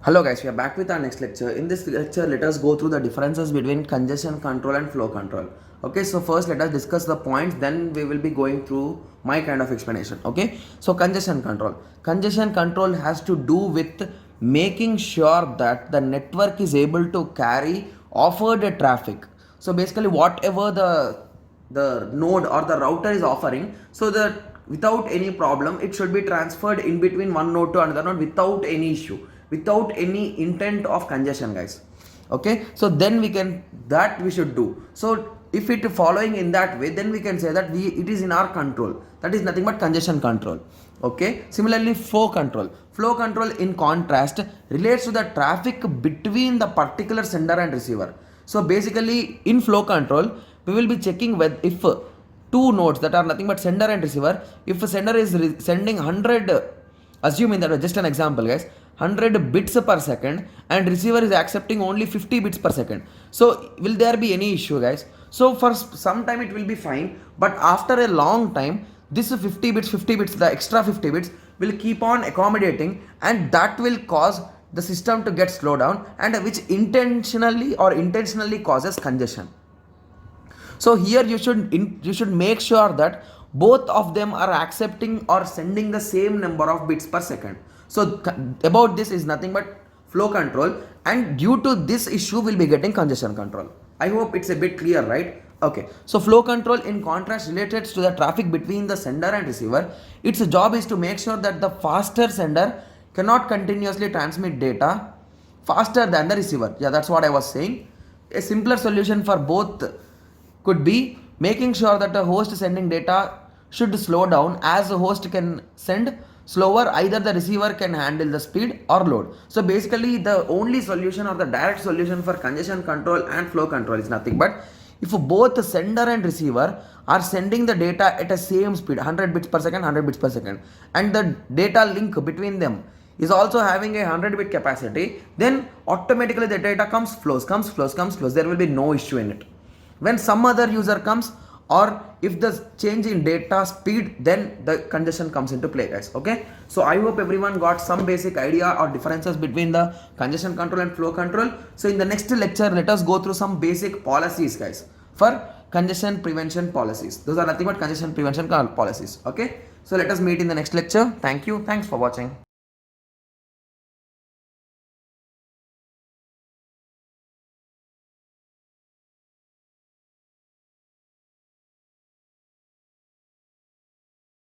Hello guys, we are back with our next lecture. In this lecture, let us go through the differences between congestion control and flow control. Okay, so first let us discuss the points, then we will be going through my kind of explanation. Okay, so congestion control. Congestion control has to do with making sure that the network is able to carry offered traffic. So basically whatever the node or the router is offering, so that without any problem it should be transferred in between one node to another node without any issue, without any intent of congestion, guys. Okay, so then we should do. So if it following in that way, then we can say that it is in our control. That is nothing but congestion control. Okay, similarly flow control in contrast relates to the traffic between the particular sender and receiver. So basically in flow control we will be checking whether if two nodes that are nothing but sender and receiver, if a sender is sending 100, assuming that just an example, guys, 100 bits per second and receiver is accepting only 50 bits per second, so will there be any issue, guys? So for some time it will be fine, but after a long time this 50 bits, the extra 50 bits will keep on accommodating, and that will cause the system to get slowed down, and which intentionally causes congestion. So here you should make sure that both of them are accepting or sending the same number of bits per second. So about this is nothing but flow control, and due to this issue we'll be getting congestion control. I hope it's a bit clear, right? Okay, so flow control in contrast relates to the traffic between the sender and receiver. Its job is to make sure that the faster sender cannot continuously transmit data faster than the receiver. Yeah, that's what I was saying. A simpler solution for both could be making sure that the host sending data should slow down. As the host can send slower, either the receiver can handle the speed or load. So basically the only solution or the direct solution for congestion control and flow control is nothing but if both the sender and receiver are sending the data at the same speed, 100 bits per second, 100 bits per second, and the data link between them is also having a 100 bit capacity, then automatically the data flows. There will be no issue in it. When some other user comes, or if the change in data speed, then the congestion comes into play, guys. Okay, so I hope everyone got some basic idea or differences between the congestion control and flow control. So in the next lecture, let us go through some basic policies, guys, for congestion prevention policies. Those are nothing but congestion prevention policies. Okay, so let us meet in the next lecture. Thank you. Thanks for watching.